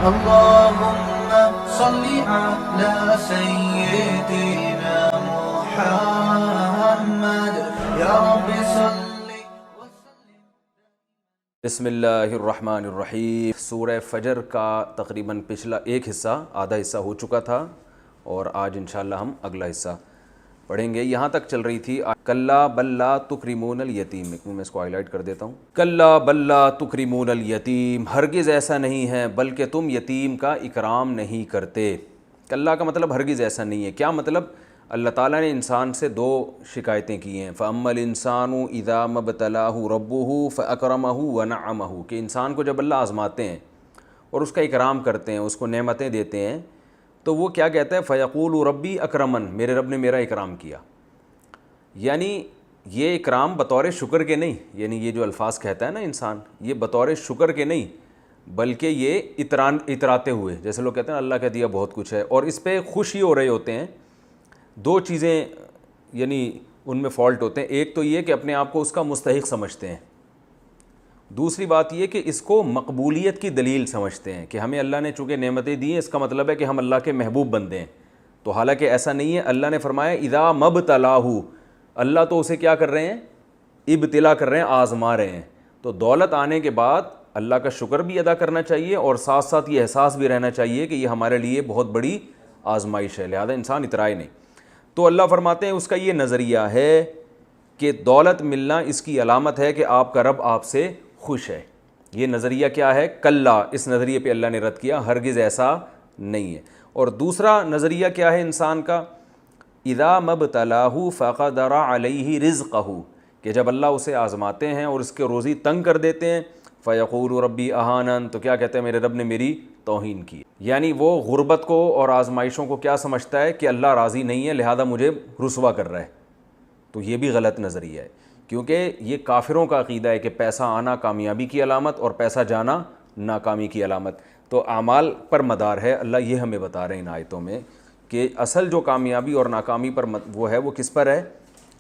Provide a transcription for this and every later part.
اللهم صل على سيدنا محمد یا رب صل وسلم. بسم اللہ الرحمن الرحیم. سورہ فجر کا تقریباً پچھلا ایک حصہ آدھا حصہ ہو چکا تھا اور آج انشاءاللہ ہم اگلا حصہ پڑھیں گے. یہاں تک چل رہی تھی کلا بل لا تکرمون الیتیم. ایک میں اس کو ہائی لائٹ کر دیتا ہوں. کلا بل لا تکرمون الیتیم، ہرگز ایسا نہیں ہے بلکہ تم یتیم کا اکرام نہیں کرتے. کلا کا مطلب ہرگز ایسا نہیں ہے. کیا مطلب؟ اللہ تعالیٰ نے انسان سے دو شکایتیں کی ہیں. فَأَمَّا الْإِنسَانُ إِذَا مَا ابْتَلَاهُ رَبُّهُ فَأَكْرَمَهُ وَنَعَّمَهُ، کہ انسان کو جب اللہ آزماتے ہیں اور اس کا اکرام کرتے ہیں، اس کو نعمتیں دیتے ہیں، تو وہ کیا کہتا ہے؟ فَيَقُولُ رَبِّي أَكْرَمَنِ، میرے رب نے میرا اکرام کیا. یعنی یہ اکرام بطور شکر کے نہیں، یعنی یہ جو الفاظ کہتا ہے نا انسان، یہ بطور شکر کے نہیں بلکہ یہ اتراتے ہوئے، جیسے لوگ کہتے ہیں اللہ کا دیا بہت کچھ ہے، اور اس پہ خوش ہی ہو رہے ہوتے ہیں. دو چیزیں یعنی ان میں فالٹ ہوتے ہیں. ایک تو یہ کہ اپنے آپ کو اس کا مستحق سمجھتے ہیں، دوسری بات یہ کہ اس کو مقبولیت کی دلیل سمجھتے ہیں کہ ہمیں اللہ نے چونکہ نعمتیں دی ہیں اس کا مطلب ہے کہ ہم اللہ کے محبوب بندے ہیں. تو حالانکہ ایسا نہیں ہے. اللہ نے فرمایا اذا مبتلاہ، اللہ تو اسے کیا کر رہے ہیں؟ ابتلا کر رہے ہیں، آزما رہے ہیں. تو دولت آنے کے بعد اللہ کا شکر بھی ادا کرنا چاہیے اور ساتھ ساتھ یہ احساس بھی رہنا چاہیے کہ یہ ہمارے لیے بہت بڑی آزمائش ہے، لہذا انسان اترائے نہیں. تو اللہ فرماتے ہیں اس کا یہ نظریہ ہے کہ دولت ملنا اس کی علامت ہے کہ آپ کا رب آپ سے خوش ہے. یہ نظریہ کیا ہے؟ کلا، اس نظریے پہ اللہ نے رد کیا، ہرگز ایسا نہیں ہے. اور دوسرا نظریہ کیا ہے انسان کا؟ اذا مبتلاہ فقدر علیہ رزقہ، کہ جب اللہ اسے آزماتے ہیں اور اس کے روزی تنگ کر دیتے ہیں، فیقول ربی اہانن، تو کیا کہتے ہیں؟ میرے رب نے میری توہین کی. یعنی وہ غربت کو اور آزمائشوں کو کیا سمجھتا ہے کہ اللہ راضی نہیں ہے لہذا مجھے رسوا کر رہا ہے. تو یہ بھی غلط نظریہ ہے، کیونکہ یہ کافروں کا عقیدہ ہے کہ پیسہ آنا کامیابی کی علامت اور پیسہ جانا ناکامی کی علامت. تو اعمال پر مدار ہے. اللہ یہ ہمیں بتا رہے ہیں ان آیتوں میں کہ اصل جو کامیابی اور ناکامی پر وہ ہے وہ کس پر ہے؟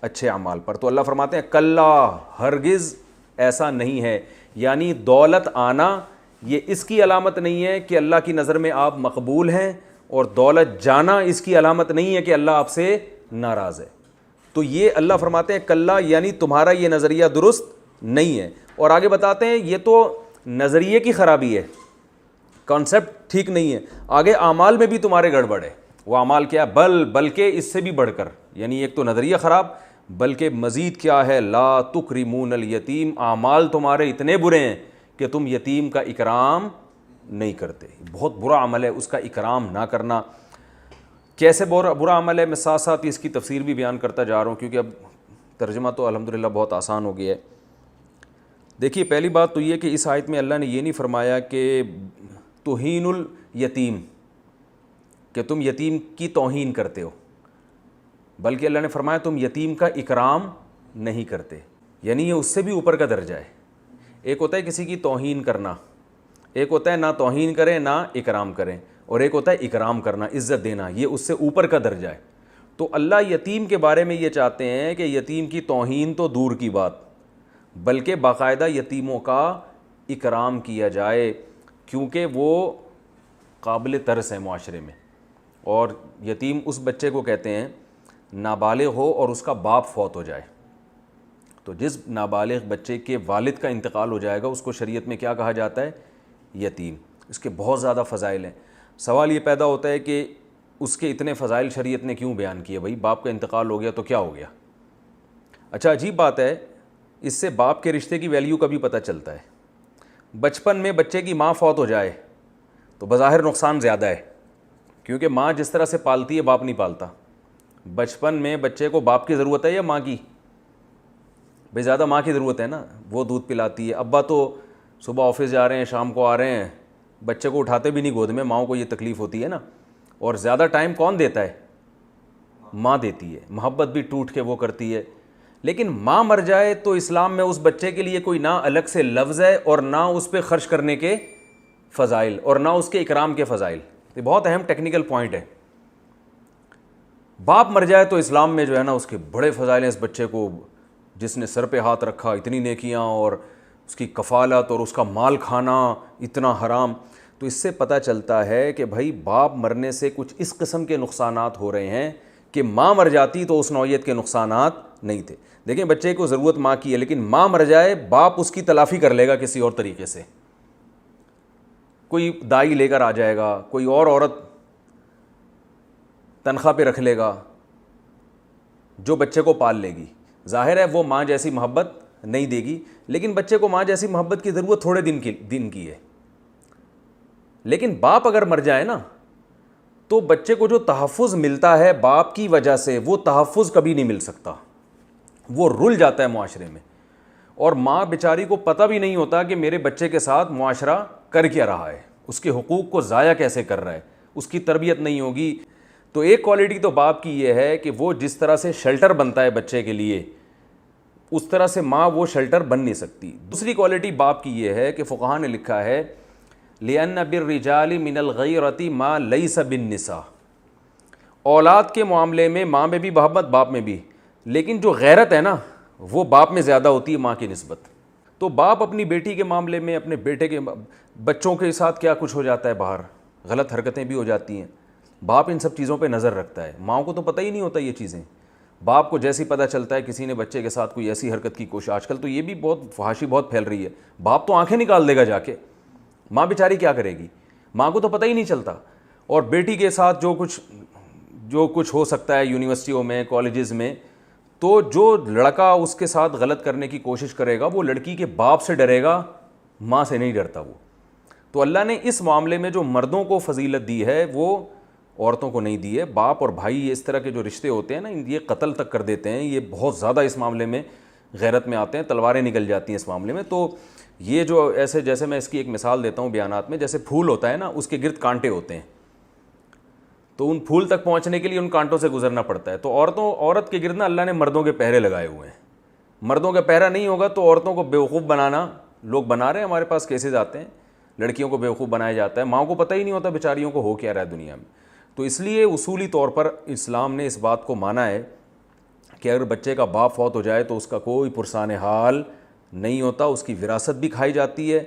اچھے اعمال پر. تو اللہ فرماتے ہیں کلا، ہرگز ایسا نہیں ہے. یعنی دولت آنا یہ اس کی علامت نہیں ہے کہ اللہ کی نظر میں آپ مقبول ہیں، اور دولت جانا اس کی علامت نہیں ہے کہ اللہ آپ سے ناراض ہے. تو یہ اللہ فرماتے ہیں کلا، یعنی تمہارا یہ نظریہ درست نہیں ہے. اور آگے بتاتے ہیں یہ تو نظریے کی خرابی ہے، کانسیپٹ ٹھیک نہیں ہے. آگے اعمال میں بھی تمہارے گڑبڑ ہے. وہ اعمال کیا؟ بلکہ اس سے بھی بڑھ کر، یعنی ایک تو نظریہ خراب، بلکہ مزید کیا ہے؟ لا تکرمون الیتیم، اعمال تمہارے اتنے برے ہیں کہ تم یتیم کا اکرام نہیں کرتے. بہت برا عمل ہے اس کا اکرام نہ کرنا. کیسے برا عمل ہے؟ میں ساتھ ساتھ اس کی تفسیر بھی بیان کرتا جا رہا ہوں کیونکہ اب ترجمہ تو الحمدللہ بہت آسان ہو گیا ہے. دیکھیے پہلی بات تو یہ کہ اس آیت میں اللہ نے یہ نہیں فرمایا کہ توہین الیتیم، کہ تم یتیم کی توہین کرتے ہو، بلکہ اللہ نے فرمایا تم یتیم کا اکرام نہیں کرتے. یعنی یہ اس سے بھی اوپر کا درجہ ہے. ایک ہوتا ہے کسی کی توہین کرنا، ایک ہوتا ہے نہ توہین کریں نہ اکرام کریں، اور ایک ہوتا ہے اکرام کرنا، عزت دینا. یہ اس سے اوپر کا درجہ ہے. تو اللہ یتیم کے بارے میں یہ چاہتے ہیں کہ یتیم کی توہین تو دور کی بات، بلکہ باقاعدہ یتیموں کا اکرام کیا جائے، کیونکہ وہ قابل ترس ہے معاشرے میں. اور یتیم اس بچے کو کہتے ہیں نابالغ ہو اور اس کا باپ فوت ہو جائے. تو جس نابالغ بچے کے والد کا انتقال ہو جائے گا اس کو شریعت میں کیا کہا جاتا ہے؟ یتیم. اس کے بہت زیادہ فضائل ہیں. سوال یہ پیدا ہوتا ہے کہ اس کے اتنے فضائل شریعت نے کیوں بیان کیے؟ بھائی باپ کا انتقال ہو گیا تو کیا ہو گیا؟ اچھا عجیب بات ہے، اس سے باپ کے رشتے کی ویلیو کا بھی پتہ چلتا ہے. بچپن میں بچے کی ماں فوت ہو جائے تو بظاہر نقصان زیادہ ہے، کیونکہ ماں جس طرح سے پالتی ہے باپ نہیں پالتا. بچپن میں بچے کو باپ کی ضرورت ہے یا ماں کی؟ بھئی زیادہ ماں کی ضرورت ہے نا، وہ دودھ پلاتی ہے. ابا تو صبح آفس جا رہے ہیں شام کو آ رہے ہیں، بچے کو اٹھاتے بھی نہیں گود میں. ماؤں کو یہ تکلیف ہوتی ہے نا. اور زیادہ ٹائم کون دیتا ہے؟ ماں دیتی ہے. محبت بھی ٹوٹ کے وہ کرتی ہے. لیکن ماں مر جائے تو اسلام میں اس بچے کے لیے کوئی نہ الگ سے لفظ ہے اور نہ اس پہ خرچ کرنے کے فضائل اور نہ اس کے اکرام کے فضائل. یہ بہت اہم ٹیکنیکل پوائنٹ ہے. باپ مر جائے تو اسلام میں جو ہے نا اس کے بڑے فضائل ہیں. اس بچے کو جس نے سر پہ ہاتھ رکھا اتنی نیکیاں، اور اس کی کفالت اور اس کا مال کھانا اتنا حرام. تو اس سے پتہ چلتا ہے کہ بھائی باپ مرنے سے کچھ اس قسم کے نقصانات ہو رہے ہیں کہ ماں مر جاتی تو اس نوعیت کے نقصانات نہیں تھے. دیکھیں بچے کو ضرورت ماں کی ہے, لیکن ماں مر جائے باپ اس کی تلافی کر لے گا کسی اور طریقے سے. کوئی دائی لے کر آ جائے گا, کوئی اور عورت تنخواہ پہ رکھ لے گا جو بچے کو پال لے گی. ظاہر ہے وہ ماں جیسی محبت نہیں دے گی, لیکن بچے کو ماں جیسی محبت کی ضرورت تھوڑے دن کی ہے. لیکن باپ اگر مر جائے نا تو بچے کو جو تحفظ ملتا ہے باپ کی وجہ سے وہ تحفظ کبھی نہیں مل سکتا, وہ رل جاتا ہے معاشرے میں. اور ماں بیچاری کو پتہ بھی نہیں ہوتا کہ میرے بچے کے ساتھ معاشرہ کر کیا رہا ہے, اس کے حقوق کو ضائع کیسے کر رہا ہے, اس کی تربیت نہیں ہوگی. تو ایک کوالٹی تو باپ کی یہ ہے کہ وہ جس طرح سے شیلٹر بنتا ہے بچے کے لیے اس طرح سے ماں وہ شیلٹر بن نہیں سکتی. دوسری کوالٹی باپ کی یہ ہے کہ فقہاء نے لکھا ہے لِأَنَّ بِالرِّجَالِ مِنَ الْغَيْرَةِ مَا لَيْسَ بِالنِّسَاءِ. اولاد کے معاملے میں ماں میں بھی محبت باپ میں بھی, لیکن جو غیرت ہے نا وہ باپ میں زیادہ ہوتی ہے ماں کی نسبت. تو باپ اپنی بیٹی کے معاملے میں, اپنے بیٹے کے بچوں کے ساتھ کیا کچھ ہو جاتا ہے باہر, غلط حرکتیں بھی ہو جاتی ہیں, باپ ان سب چیزوں پہ نظر رکھتا ہے. ماں کو تو پتہ ہی نہیں ہوتا یہ چیزیں. باپ کو جیسی پتہ چلتا ہے کسی نے بچے کے ساتھ کوئی ایسی حرکت کی کوشش, آج کل تو یہ بھی بہت فحاشی بہت پھیل رہی ہے, باپ تو آنکھیں نکال دے گا جا کے, ماں بیچاری کیا کرے گی, ماں کو تو پتہ ہی نہیں چلتا. اور بیٹی کے ساتھ جو کچھ ہو سکتا ہے یونیورسٹیوں میں کالجز میں, تو جو لڑکا اس کے ساتھ غلط کرنے کی کوشش کرے گا وہ لڑکی کے باپ سے ڈرے گا, ماں سے نہیں ڈرتا وہ. تو اللہ نے اس معاملے میں جو مردوں کو فضیلت دی ہے وہ عورتوں کو نہیں دی ہے. باپ اور بھائی اس طرح کے جو رشتے ہوتے ہیں نا یہ قتل تک کر دیتے ہیں, یہ بہت زیادہ اس معاملے میں غیرت میں آتے ہیں, تلواریں نکل جاتی ہیں اس معاملے میں. تو یہ جو ایسے جیسے میں اس کی ایک مثال دیتا ہوں بیانات میں, جیسے پھول ہوتا ہے نا اس کے گرد کانٹے ہوتے ہیں, تو ان پھول تک پہنچنے کے لیے ان کانٹوں سے گزرنا پڑتا ہے. تو عورت کے گرد نا اللہ نے مردوں کے پہرے لگائے ہوئے ہیں. مردوں کا پہرا نہیں ہوگا تو عورتوں کو بیوقوف بنانا لوگ بنا رہے ہیں. ہمارے پاس کیسز آتے ہیں لڑکیوں کو بیوقوف بنایا جاتا ہے, ماں کو پتہ ہی نہیں ہوتا بیچاریوں کو ہو کیا رہا ہے دنیا میں. تو اس لیے اصولی طور پر اسلام نے اس بات کو مانا ہے کہ اگر بچے کا باپ فوت ہو جائے تو اس کا کوئی پرسان حال نہیں ہوتا, اس کی وراثت بھی کھائی جاتی ہے.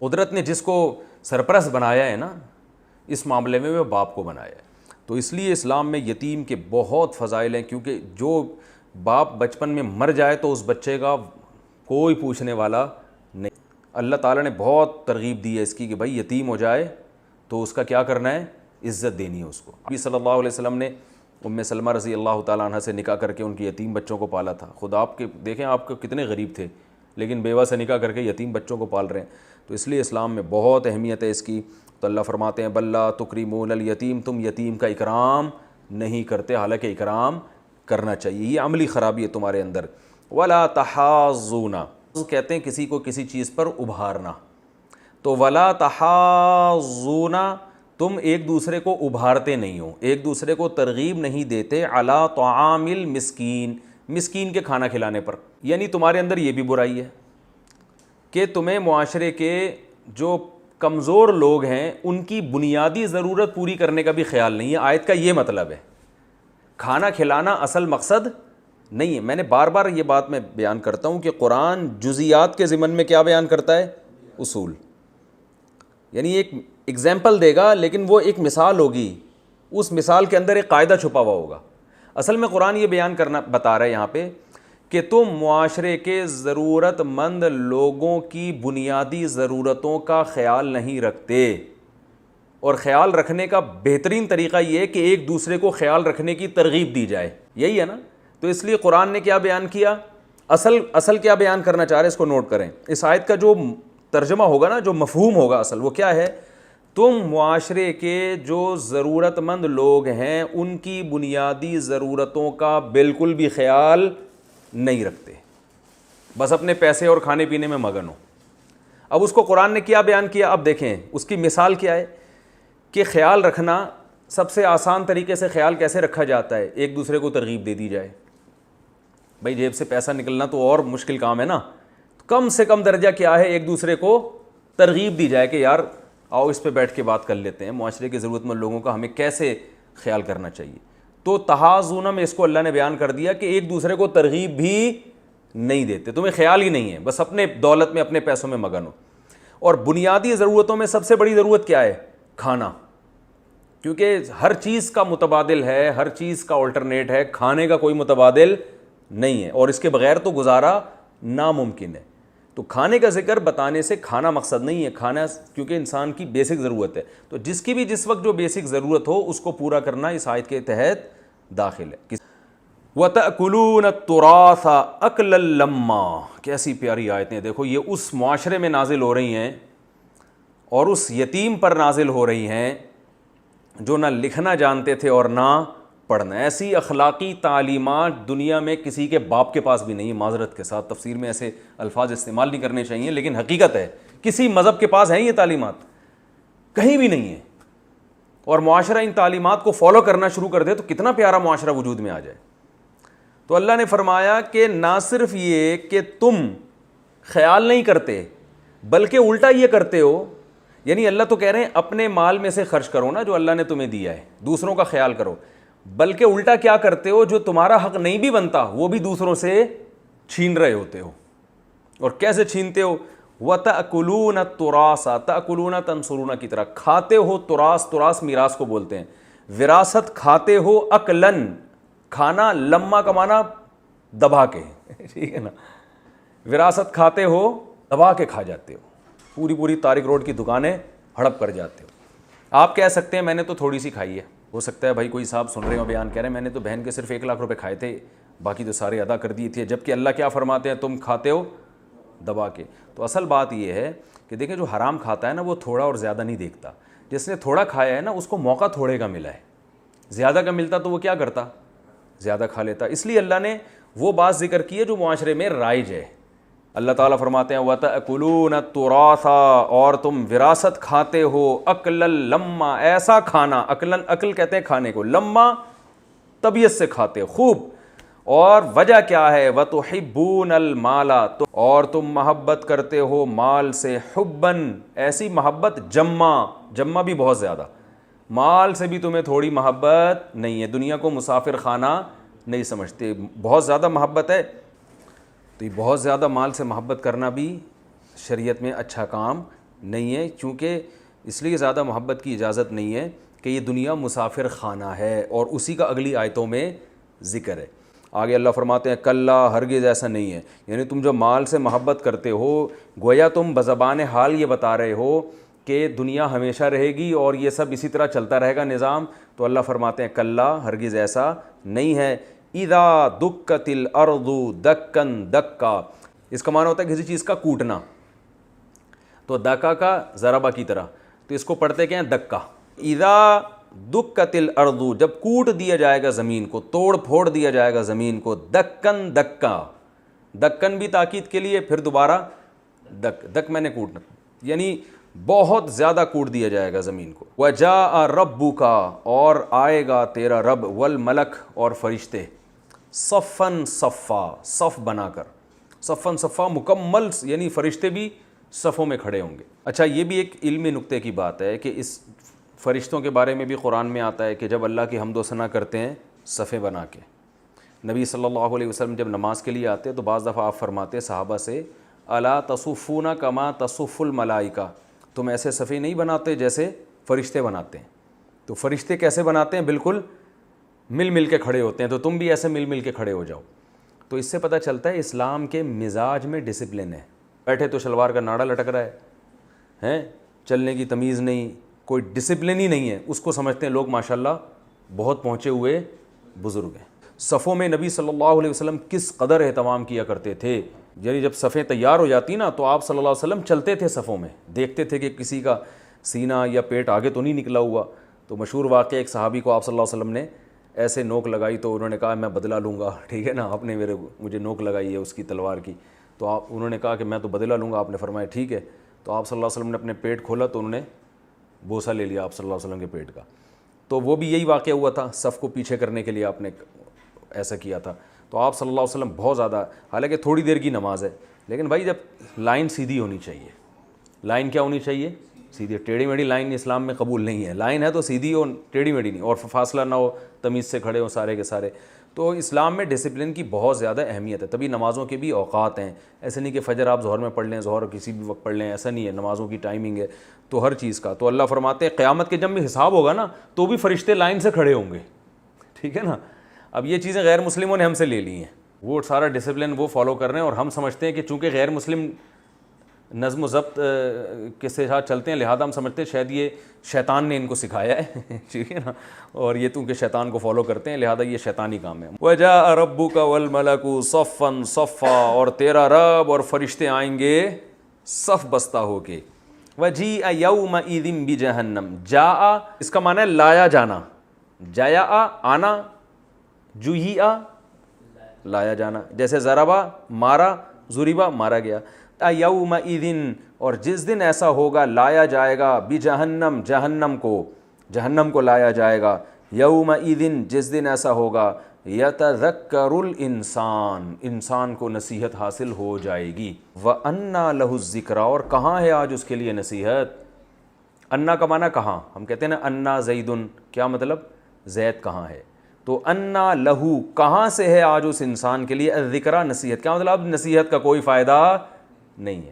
قدرت نے جس کو سرپرست بنایا ہے نا اس معاملے میں وہ باپ کو بنایا ہے. تو اس لیے اسلام میں یتیم کے بہت فضائل ہیں, کیونکہ جو باپ بچپن میں مر جائے تو اس بچے کا کوئی پوچھنے والا نہیں. اللہ تعالیٰ نے بہت ترغیب دی ہے اس کی کہ بھائی یتیم ہو جائے تو اس کا کیا کرنا ہے, عزت دینی ہے اس کو. نبی صلی اللہ علیہ وسلم نے ام سلمہ رضی اللہ تعالیٰ عنہ سے نکاح کر کے ان کی یتیم بچوں کو پالا تھا. خود آپ کے دیکھیں آپ کو کتنے غریب تھے لیکن بیوہ سے نکاح کر کے یتیم بچوں کو پال رہے ہیں. تو اس لیے اسلام میں بہت اہمیت ہے اس کی. تو اللہ فرماتے ہیں بل لا تکرمون الیتیم, تم یتیم کا اکرام نہیں کرتے, حالانکہ اکرام کرنا چاہیے. یہ عملی خرابی ہے تمہارے اندر. ولا تحاضون, کہتے ہیں کسی کو کسی چیز پر ابھارنا. تو ولا تحاضون, تم ایک دوسرے کو ابھارتے نہیں ہو, ایک دوسرے کو ترغیب نہیں دیتے علی طعام المسکین, مسکین کے کھانا کھلانے پر. یعنی تمہارے اندر یہ بھی برائی ہے کہ تمہیں معاشرے کے جو کمزور لوگ ہیں ان کی بنیادی ضرورت پوری کرنے کا بھی خیال نہیں ہے. آیت کا یہ مطلب ہے, کھانا کھلانا اصل مقصد نہیں ہے. میں نے بار بار یہ بات میں بیان کرتا ہوں کہ قرآن جزیات کے ضمن میں کیا بیان کرتا ہے, اصول. یعنی ایک ایگزامپل دے گا لیکن وہ ایک مثال ہوگی, اس مثال کے اندر ایک قاعدہ چھپا ہوا ہوگا. اصل میں قرآن یہ بیان کرنا بتا رہا ہے یہاں پہ کہ تم معاشرے کے ضرورت مند لوگوں کی بنیادی ضرورتوں کا خیال نہیں رکھتے, اور خیال رکھنے کا بہترین طریقہ یہ ہے کہ ایک دوسرے کو خیال رکھنے کی ترغیب دی جائے. یہی ہے نا. تو اس لیے قرآن نے کیا بیان کیا, اصل کیا بیان کرنا چاہ رہے ہیں اس کو نوٹ کریں. اس آیت کا جو ترجمہ ہوگا نا, جو مفہوم ہوگا اصل, وہ کیا ہے, تم معاشرے کے جو ضرورت مند لوگ ہیں ان کی بنیادی ضرورتوں کا بالکل بھی خیال نہیں رکھتے, بس اپنے پیسے اور کھانے پینے میں مگن ہو. اب اس کو قرآن نے کیا بیان کیا, اب دیکھیں اس کی مثال کیا ہے کہ خیال رکھنا سب سے آسان طریقے سے خیال کیسے رکھا جاتا ہے, ایک دوسرے کو ترغیب دے دی جائے. بھائی جیب سے پیسہ نکلنا تو اور مشکل کام ہے نا, کم سے کم درجہ کیا ہے, ایک دوسرے کو ترغیب دی جائے کہ یار آؤ اس پہ بیٹھ کے بات کر لیتے ہیں, معاشرے کے ضرورت مند لوگوں کا ہمیں کیسے خیال کرنا چاہیے. تو تحاضون میں اس کو اللہ نے بیان کر دیا کہ ایک دوسرے کو ترغیب بھی نہیں دیتے, تمہیں خیال ہی نہیں ہے, بس اپنے دولت میں اپنے پیسوں میں مگن ہو. اور بنیادی ضرورتوں میں سب سے بڑی ضرورت کیا ہے؟ کھانا، کیونکہ ہر چیز کا متبادل ہے، ہر چیز کا آلٹرنیٹ ہے، کھانے کا کوئی متبادل نہیں ہے، اور اس کے بغیر تو گزارا ناممکن ہے۔ تو کھانے کا ذکر بتانے سے کھانا مقصد نہیں ہے، کھانا کیونکہ انسان کی بیسک ضرورت ہے، تو جس کی بھی جس وقت جو بیسک ضرورت ہو اس کو پورا کرنا اس آیت کے تحت داخل ہے۔ وَتَأْكُلُونَ التُّرَاثَ أَكْلًا لَمًّا، کیسی پیاری آیتیں، دیکھو یہ اس معاشرے میں نازل ہو رہی ہیں اور اس یتیم پر نازل ہو رہی ہیں جو نہ لکھنا جانتے تھے اور نہ پڑھنا۔ ایسی اخلاقی تعلیمات دنیا میں کسی کے باپ کے پاس بھی نہیں ہے، معذرت کے ساتھ تفسیر میں ایسے الفاظ استعمال نہیں کرنے چاہیے، لیکن حقیقت ہے کسی مذہب کے پاس ہیں یہ تعلیمات؟ کہیں بھی نہیں ہے۔ اور معاشرہ ان تعلیمات کو فالو کرنا شروع کر دے تو کتنا پیارا معاشرہ وجود میں آ جائے۔ تو اللہ نے فرمایا کہ نہ صرف یہ کہ تم خیال نہیں کرتے بلکہ الٹا یہ کرتے ہو، یعنی اللہ تو کہہ رہے ہیں اپنے مال میں سے خرچ کرو نا جو اللہ نے تمہیں دیا ہے، دوسروں کا خیال کرو، بلکہ الٹا کیا کرتے ہو، جو تمہارا حق نہیں بھی بنتا وہ بھی دوسروں سے چھین رہے ہوتے ہو۔ اور کیسے چھینتے ہو؟ وَتَأْكُلُونَ التُّرَاثَ، تَأْكُلُونَ تَنْصُرُونَ کی طرح کھاتے ہو تراث، تراث میراث کو بولتے ہیں، وراثت کھاتے ہو، اکلن کھانا، لما کا معنی دبا کے، ٹھیک ہے نا، وراثت کھاتے ہو دبا کے کھا جاتے ہو، پوری پوری طارق روڈ کی دکانیں ہڑپ کر جاتے ہو۔ آپ کہہ سکتے ہیں میں نے تو تھوڑی سی کھائی ہے، ہو سکتا ہے بھائی کوئی صاحب سن رہے ہو بیان کہہ رہے ہیں میں نے تو بہن کے صرف 1 لاکھ روپے کھائے تھے، باقی تو سارے ادا کر دیے تھے، جبکہ اللہ کیا فرماتے ہیں تم کھاتے ہو دبا کے۔ تو اصل بات یہ ہے کہ دیکھیں جو حرام کھاتا ہے نا وہ تھوڑا اور زیادہ نہیں دیکھتا، جس نے تھوڑا کھایا ہے نا اس کو موقع تھوڑے کا ملا ہے، زیادہ کا ملتا تو وہ کیا کرتا؟ زیادہ کھا لیتا۔ اس لیے اللہ نے وہ بات ذکر کی ہے جو معاشرے میں رائج ہے۔ اللہ تعالیٰ فرماتے ہیں وَتَأْكُلُونَ التُّرَاثَ، اور تم وراثت کھاتے ہو، اکلا لما، ایسا کھانا، عقل کہتے ہیں کھانے کو، لما طبیعت سے کھاتے ہو خوب۔ اور وجہ کیا ہے؟ وَتُحِبُّونَ الْمَالَ، اور تم محبت کرتے ہو مال سے، حباً ایسی محبت جمع بھی بہت زیادہ، مال سے بھی تمہیں تھوڑی محبت نہیں ہے، دنیا کو مسافر خانہ نہیں سمجھتے، بہت زیادہ محبت ہے۔ تو یہ بہت زیادہ مال سے محبت کرنا بھی شریعت میں اچھا کام نہیں ہے، چونکہ اس لیے زیادہ محبت کی اجازت نہیں ہے کہ یہ دنیا مسافر خانہ ہے، اور اسی کا اگلی آیتوں میں ذکر ہے۔ آگے اللہ فرماتے ہیں کلا، ہرگز ایسا نہیں ہے، یعنی تم جو مال سے محبت کرتے ہو گویا تم بزبان حال یہ بتا رہے ہو کہ دنیا ہمیشہ رہے گی اور یہ سب اسی طرح چلتا رہے گا نظام، تو اللہ فرماتے ہیں کلا، ہرگز ایسا نہیں ہے۔ اذا دکت الارض دکن دکا، اس کا معنی ہوتا ہے کسی چیز کا کوٹنا، تو دکا کا ضربہ کی طرح، تو اس کو پڑھتے کیا ہیں؟ دکا۔ اذا دکت الارض، جب کوٹ دیا جائے گا زمین کو، توڑ پھوڑ دیا جائے گا زمین کو، دکن دکا، دکن بھی تاکید کے لیے، پھر دوبارہ دک میں نے کوٹنا، یعنی بہت زیادہ کوٹ دیا جائے گا زمین کو۔ وجاء ربک، اور آئے گا تیرا رب، والملک، اور فرشتے، صفاً صفا، صف بنا کر، صفاً صفا مکمل، یعنی فرشتے بھی صفوں میں کھڑے ہوں گے۔ اچھا یہ بھی ایک علمی نکتے کی بات ہے کہ اس فرشتوں کے بارے میں بھی قرآن میں آتا ہے کہ جب اللہ کی حمد و ثنا کرتے ہیں صفیں بنا کے، نبی صلی اللہ علیہ وسلم جب نماز کے لیے آتے ہیں تو بعض دفعہ آپ فرماتے صحابہ سے الا تصفون کما تصف الملائکہ، تم ایسے صفیں نہیں بناتے جیسے فرشتے بناتے ہیں۔ تو فرشتے کیسے بناتے ہیں؟ بالکل مل مل کے کھڑے ہوتے ہیں، تو تم بھی ایسے مل مل کے کھڑے ہو جاؤ۔ تو اس سے پتہ چلتا ہے اسلام کے مزاج میں ڈسپلن ہے۔ بیٹھے تو شلوار کا ناڑا لٹک رہا ہے، چلنے کی تمیز نہیں، کوئی ڈسپلن ہی نہیں ہے، اس کو سمجھتے ہیں لوگ ماشاءاللہ بہت پہنچے ہوئے بزرگ ہیں۔ صفوں میں نبی صلی اللہ علیہ وسلم کس قدر اہتمام کیا کرتے تھے، یعنی جب صفیں تیار ہو جاتی نا تو آپ صلی اللہ علیہ وسلم چلتے تھے صفوں میں، دیکھتے تھے کہ کسی کا سینہ یا پیٹ آگے تو نہیں نکلا ہوا۔ تو مشہور واقعہ، ایک صحابی کو آپ صلی اللہ علیہ وسلم نے ایسے نوک لگائی تو انہوں نے کہا میں بدلہ لوں گا، ٹھیک ہے نا، آپ نے مجھے نوک لگائی ہے اس کی تلوار کی، تو انہوں نے کہا کہ میں تو بدلہ لوں گا، آپ نے فرمایا ٹھیک ہے۔ تو آپ صلی اللہ علیہ وسلم نے اپنے پیٹ کھولا تو انہوں نے بوسہ لے لیا آپ صلی اللہ علیہ وسلم کے پیٹ کا۔ تو وہ بھی یہی واقعہ ہوا تھا، صف کو پیچھے کرنے کے لیے آپ نے ایسا کیا تھا۔ تو آپ صلی اللہ علیہ وسلم بہت زیادہ، حالانکہ تھوڑی دیر کی نماز ہے لیکن بھائی جب لائن سیدھی ہونی چاہیے، لائن کیا ہونی چاہیے؟ سیدھی ٹیڑھی میڑھی لائن اسلام میں قبول نہیں ہے. لائن ہے تو سیدھی اور ٹیڑھی میڑھی نہیں, اور فاصلہ نہ ہو, تمیز سے کھڑے ہوں سارے کے سارے. تو اسلام میں ڈسپلن کی بہت زیادہ اہمیت ہے. تبھی نمازوں کے بھی اوقات ہیں. ایسے نہیں کہ فجر آپ ظہر میں پڑھ لیں, ظہر کسی بھی وقت پڑھ لیں, ایسا نہیں ہے. نمازوں کی ٹائمنگ ہے تو ہر چیز کا. تو اللہ فرماتے ہیں قیامت کے جب بھی حساب ہوگا نا تو بھی فرشتے لائن سے کھڑے ہوں گے, ٹھیک ہے نا. اب یہ چیزیں غیر مسلموں نے ہم سے لے لی ہیں, وہ سارا ڈسپلن وہ فالو کر رہے ہیں, اور ہم سمجھتے ہیں کہ چونکہ غیر مسلم نظم و ضبط کے ساتھ چلتے ہیں لہذا ہم سمجھتے ہیں شاید یہ شیطان نے ان کو سکھایا ہے, ٹھیک ہے نا, اور یہ تو کہ شیطان کو فالو کرتے ہیں لہذا یہ شیطانی کام ہے. وَجَاءَ رَبُّكَ وَالْمَلَكُ صَفًّا صَفًّا, اور تیرا رب اور فرشتے آئیں گے صف بستہ ہو کے. وَجِيءَ يَوْمَئِذٍ بِجَهَنَّمَ, جاء اس کا معنی ہے لایا جانا, جایا آنا, جُوہِیا لایا جانا, جیسے ضربا مارا, ضربا مارا گیا. یومئذ, اور جس دن ایسا ہوگا لایا جائے گا, بجہنم جہنم کو لایا جائے گا. یومئذ, جس دن ایسا ہوگا, یتذکر الانسان, انسان کو نصیحت حاصل ہو جائے گی. وَأَنَّى لَهُ الذِّكْرَى, اور کہاں ہے آج اس کے لیے نصیحت. انا کا معنی کہاں, ہم کہتے ہیں نا انا زیدن, کیا مطلب زید کہاں ہے, تو انا لہو کہاں سے ہے آج اس انسان کے لیے الذکرى نصیحت. کیا مطلب اب نصیحت کا کوئی فائدہ نہیں ہے.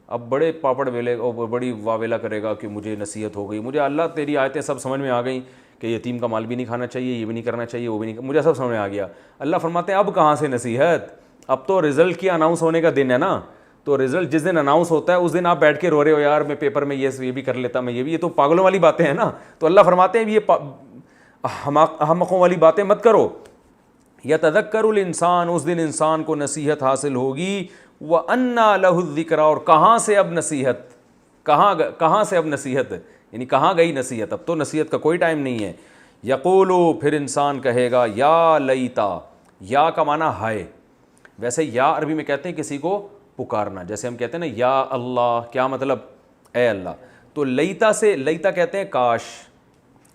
اب بڑے پاپڑ ویلے اور بڑی واویلا کرے گا کہ مجھے نصیحت ہو گئی, مجھے اللہ تیری آیتیں سب سمجھ میں آ گئیں کہ یتیم کا مال بھی نہیں کھانا چاہیے, یہ بھی نہیں کرنا چاہیے, وہ بھی نہیں, مجھے سب سمجھ میں آ گیا. اللہ فرماتے ہیں اب کہاں سے نصیحت, اب تو رزلٹ کی اناؤنس ہونے کا دن ہے نا. تو رزلٹ جس دن اناؤنس ہوتا ہے اس دن آپ بیٹھ کے رو رہے ہو یار میں پیپر میں یہ بھی کر لیتا, میں یہ بھی, یہ تو پاگلوں والی باتیں ہیں نا. تو اللہ فرماتے ہیں یہ احمقوں والی باتیں مت کرو. یتذکر الانسان, اس دن انسان کو نصیحت حاصل ہوگی. وَأَنَّى لَهُ الذِّكْرَى, اور کہاں سے اب نصیحت, کہاں سے اب نصیحت, یعنی کہاں گئی نصیحت, اب تو نصیحت کا کوئی ٹائم نہیں ہے. یقولو, پھر انسان کہے گا یا لیتا, یا کا معنی ہائے. ویسے یا عربی میں کہتے ہیں کسی کو پکارنا, جیسے ہم کہتے ہیں نا یا اللہ, کیا مطلب اے اللہ. تو لیتا سے, لیتا کہتے ہیں کاش,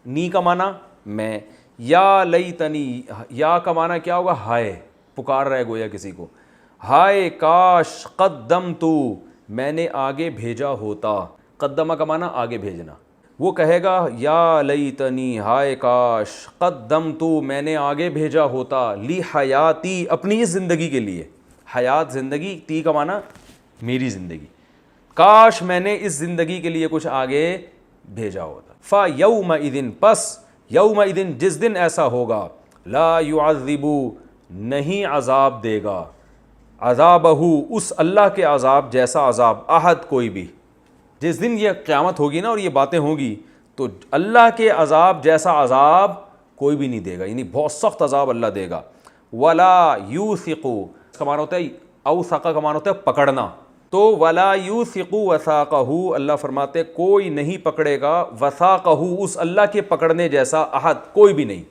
نی کا معنی میں, یا لیتنی, یا کا معنی کیا ہوگا ہائے, پکار رہے گویا کسی کو, ہائے کاش, قدمتو, میں نے آگے بھیجا ہوتا. قدمہ کا معنی آگے بھیجنا. وہ کہے گا یا لیتنی, ہائے کاش, قدمتو, میں نے آگے بھیجا ہوتا, لی حیاتی, اپنی اس زندگی کے لیے. حیات زندگی, تی کا معنی میری زندگی, کاش میں نے اس زندگی کے لیے کچھ آگے بھیجا ہوتا. فَيَوْمَئِذٍ, پس یومئذٍ, جس دن ایسا ہوگا, لا يعذب, نہیں عذاب دے گا, عذابہ, اس اللہ کے عذاب جیسا عذاب, احد, کوئی بھی. جس دن یہ قیامت ہوگی نا اور یہ باتیں ہوں گی تو اللہ کے عذاب جیسا عذاب کوئی بھی نہیں دے گا, یعنی بہت سخت عذاب اللہ دے گا. ولا یوثق, اس کا معنی ہوتا ہے اوثق کا معنی ہوتا ہے پکڑنا, تو ولا یوثق وثاقہ, اللہ فرماتے کوئی نہیں پکڑے گا, وثاقہ, اس اللہ کے پکڑنے جیسا, احد, کوئی بھی نہیں.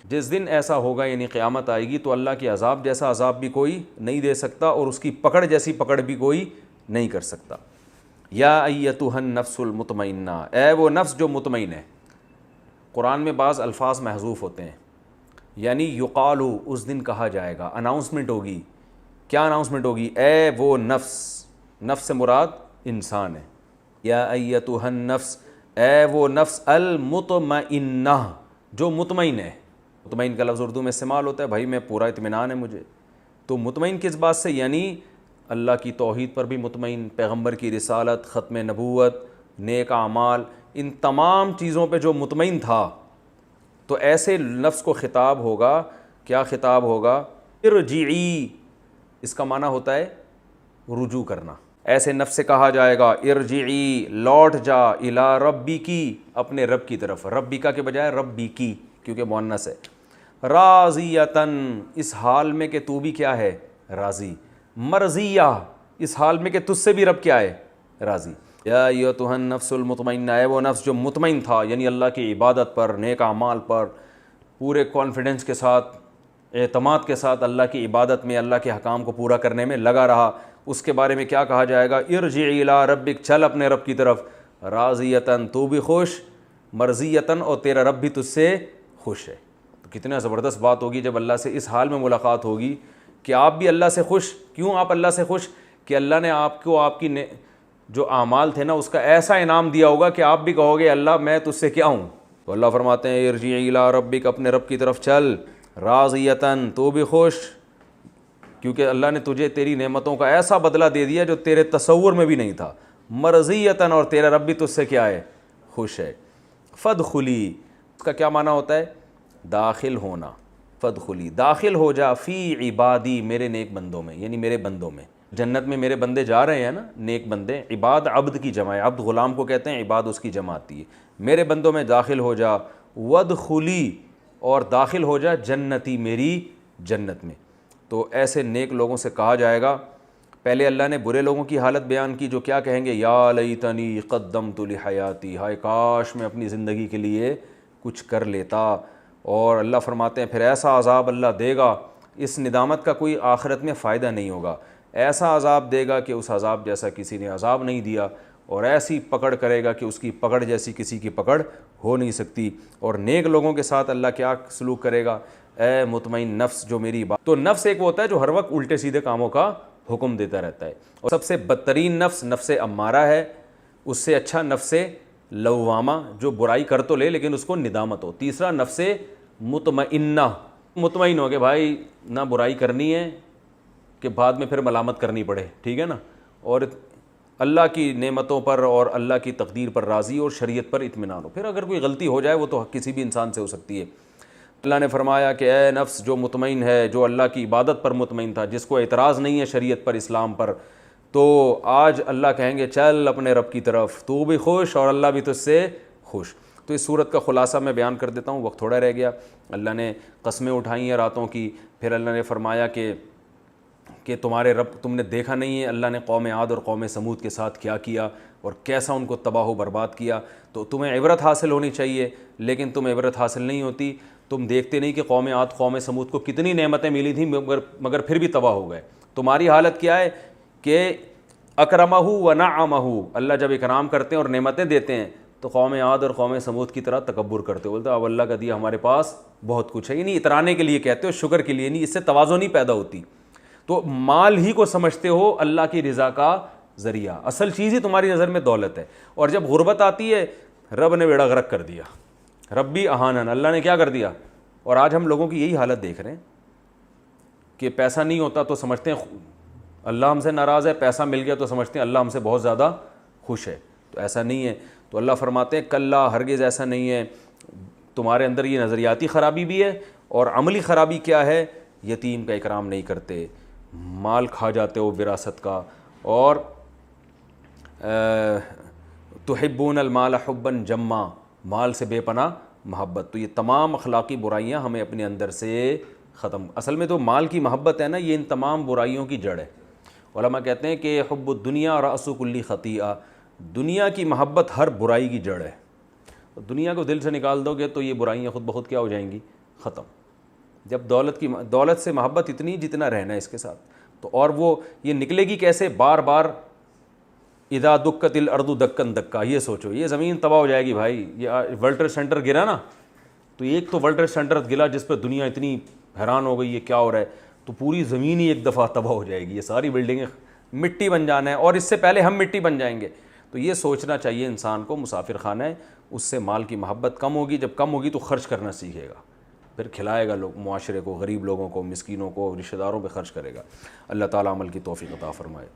جس دن ایسا ہوگا یعنی قیامت آئے گی تو اللہ کے عذاب جیسا عذاب بھی کوئی نہیں دے سکتا اور اس کی پکڑ جیسی پکڑ بھی کوئی نہیں کر سکتا. یا ایتھا النفس المطمئنہ, اے وہ نفس جو مطمئن ہے. قرآن میں بعض الفاظ محذوف ہوتے ہیں, یعنی یقالو, اس دن کہا جائے گا, اناؤنسمنٹ ہوگی. کیا اناؤنسمنٹ ہوگی, اے وہ نفس, نفس سے مراد انسان ہے. یا ایتھا النفس, اے وہ نفس المطمئنہ, جو مطمئن ہے. مطمئن کا لفظ اردو میں استعمال ہوتا ہے, بھائی میں پورا اطمینان ہے مجھے. تو مطمئن کس بات سے, یعنی اللہ کی توحید پر بھی مطمئن, پیغمبر کی رسالت, ختم نبوت, نیک اعمال, ان تمام چیزوں پہ جو مطمئن تھا. تو ایسے نفس کو خطاب ہوگا, کیا خطاب ہوگا, ارجعی, اس کا معنی ہوتا ہے رجوع کرنا. ایسے نفس سے کہا جائے گا ارجعی, لوٹ جا, الی ربکی, اپنے رب کی طرف. ربکا کے بجائے ربی کی, کیونکہ مؤنث ہے. راضیتن, اس حال میں کہ تو بھی کیا ہے, راضی. مرضیہ, اس حال میں کہ تجھ سے بھی رب کیا ہے, راضی. یا ایتھا النفس المطمئنہ, اے وہ نفس جو مطمئن تھا, یعنی اللہ کی عبادت پر, نیک اعمال پر, پورے کانفیڈنس کے ساتھ, اعتماد کے ساتھ اللہ کی عبادت میں, اللہ کے حکام کو پورا کرنے میں لگا رہا. اس کے بارے میں کیا کہا جائے گا, ارجعی الی ربک, چل اپنے رب کی طرف. راضیتن, تو بھی خوش, مرضیتن, اور تیرا رب بھی تجھ سے خوش ہے. تو کتنا زبردست بات ہوگی جب اللہ سے اس حال میں ملاقات ہوگی کہ آپ بھی اللہ سے خوش. کیوں آپ اللہ سے خوش, کہ اللہ نے آپ کو آپ کی جو اعمال تھے نا اس کا ایسا انعام دیا ہوگا کہ آپ بھی کہو گے اللہ میں تجھ سے کیا ہوں. تو اللہ فرماتے ہیں ارجعی الی ربک، اپنے رب کی طرف چل، راضیتاً، تو بھی خوش، کیونکہ اللہ نے تجھے تیری نعمتوں کا ایسا بدلہ دے دیا جو تیرے تصور میں بھی نہیں تھا، مرضیتاً، اور تیرا رب بھی تجھ سے کیا ہے، خوش ہے. فادخلی، اس کا کیا معنی ہوتا ہے؟ داخل ہونا. فادخلی، داخل ہو جا، فی عبادی، میرے نیک بندوں میں، یعنی میرے بندوں میں. جنت میں میرے بندے جا رہے ہیں نا، نیک بندے. عباد عبد کی جمع ہے، عبد غلام کو کہتے ہیں، عباد اس کی جمع آتی ہے. میرے بندوں میں داخل ہو جا، وادخلی، اور داخل ہو جا جنتی، میری جنت میں. تو ایسے نیک لوگوں سے کہا جائے گا. پہلے اللہ نے برے لوگوں کی حالت بیان کی جو کیا کہیں گے، یا لیتنی قدمت لحیاتی، ہائے کاش میں اپنی زندگی کے لیے کچھ کر لیتا. اور اللہ فرماتے ہیں پھر ایسا عذاب اللہ دے گا، اس ندامت کا کوئی آخرت میں فائدہ نہیں ہوگا. ایسا عذاب دے گا کہ اس عذاب جیسا کسی نے عذاب نہیں دیا، اور ایسی پکڑ کرے گا کہ اس کی پکڑ جیسی کسی کی پکڑ ہو نہیں سکتی. اور نیک لوگوں کے ساتھ اللہ کیا سلوک کرے گا، اے مطمئن نفس جو میری بات. تو نفس ایک ہوتا ہے جو ہر وقت الٹے سیدھے کاموں کا حکم دیتا رہتا ہے، اور سب سے بدترین نفس نفس امارہ ہے. اس سے اچھا نفس لوامہ جو برائی کر تو لے لیکن اس کو ندامت ہو. تیسرا نفس مطمئنہ، مطمئن ہو کہ بھائی نہ برائی کرنی ہے کہ بعد میں پھر ملامت کرنی پڑے، ٹھیک ہے نا، اور اللہ کی نعمتوں پر اور اللہ کی تقدیر پر راضی اور شریعت پر اطمینان ہو. پھر اگر کوئی غلطی ہو جائے وہ تو کسی بھی انسان سے ہو سکتی ہے. اللہ نے فرمایا کہ اے نفس جو مطمئن ہے، جو اللہ کی عبادت پر مطمئن تھا، جس کو اعتراض نہیں ہے شریعت پر، اسلام پر، تو آج اللہ کہیں گے چل اپنے رب کی طرف، تو بھی خوش اور اللہ بھی تجھ سے خوش. تو اس صورت کا خلاصہ میں بیان کر دیتا ہوں، وقت تھوڑا رہ گیا. اللہ نے قسمیں اٹھائی ہیں راتوں کی. پھر اللہ نے فرمایا کہ تمہارے رب، تم نے دیکھا نہیں ہے اللہ نے قوم عاد اور قوم سمود کے ساتھ کیا کیا اور کیسا ان کو تباہ و برباد کیا. تو تمہیں عبرت حاصل ہونی چاہیے، لیکن تمہیں عبرت حاصل نہیں ہوتی. تم دیکھتے نہیں کہ قوم عاد قوم سمود کو کتنی نعمتیں ملی تھیں مگر پھر بھی تباہ ہو گئے. تمہاری حالت کیا ہے کہ اکرمہ و نعمہ، اللہ جب اکرام کرتے ہیں اور نعمتیں دیتے ہیں تو قوم عاد اور قوم سمود کی طرح تکبر کرتے ہو، بولتے اب اللہ کا دیا ہمارے پاس بہت کچھ ہے. یعنی اترانے کے لیے کہتے ہو، شکر کے لیے نہیں. اس سے تواضع نہیں پیدا ہوتی. تو مال ہی کو سمجھتے ہو اللہ کی رضا کا ذریعہ، اصل چیز ہی تمہاری نظر میں دولت ہے. اور جب غربت آتی ہے رب نے بیڑا غرق کر دیا، ربی اہانن، اللہ نے کیا کر دیا. اور آج ہم لوگوں کی یہی حالت دیکھ رہے ہیں کہ پیسہ نہیں ہوتا تو سمجھتے ہیں اللہ ہم سے ناراض ہے، پیسہ مل گیا تو سمجھتے ہیں اللہ ہم سے بہت زیادہ خوش ہے. تو ایسا نہیں ہے. تو اللہ فرماتے ہیں کلا، ہرگز ایسا نہیں ہے. تمہارے اندر یہ نظریاتی خرابی بھی ہے، اور عملی خرابی کیا ہے، یتیم کا اکرام نہیں کرتے، مال کھا جاتے ہو وراثت کا، اور تحبون المال حبا جما، مال سے بے پناہ محبت. تو یہ تمام اخلاقی برائیاں ہمیں اپنے اندر سے ختم. اصل میں تو مال کی محبت ہے نا، یہ ان تمام برائیوں کی جڑ ہے. علماء کہتے ہیں کہ حب الدنیا رأس کل خطیئہ، دنیا کی محبت ہر برائی کی جڑ ہے. دنیا کو دل سے نکال دو گے تو یہ برائیاں خود بخود کیا ہو جائیں گی، ختم. جب دولت سے محبت اتنی جتنا رہنا ہے اس کے ساتھ، تو اور وہ یہ نکلے گی کیسے، بار بار اذا دکت الارض دکن دکا. یہ سوچو یہ زمین تباہ ہو جائے گی بھائی. یہ ورلڈ ٹریڈ سینٹر گرا نا، تو ایک تو ورلڈ ٹریڈ سینٹر گرا جس پہ دنیا اتنی حیران ہو گئی یہ کیا ہو رہا ہے، تو پوری زمین ہی ایک دفعہ تباہ ہو جائے گی. یہ ساری بلڈنگیں مٹی بن جانا ہے، اور اس سے پہلے ہم مٹی بن جائیں گے. تو یہ سوچنا چاہیے انسان کو، مسافر خانہ ہے، اس سے مال کی محبت کم ہوگی. جب کم ہوگی تو خرچ کرنا سیکھے گا، پھر کھلائے گا لوگ، معاشرے کو، غریب لوگوں کو، مسکینوں کو، رشتہ داروں پہ خرچ کرے گا. اللہ تعالیٰ عمل کی توفیق عطا فرمائے.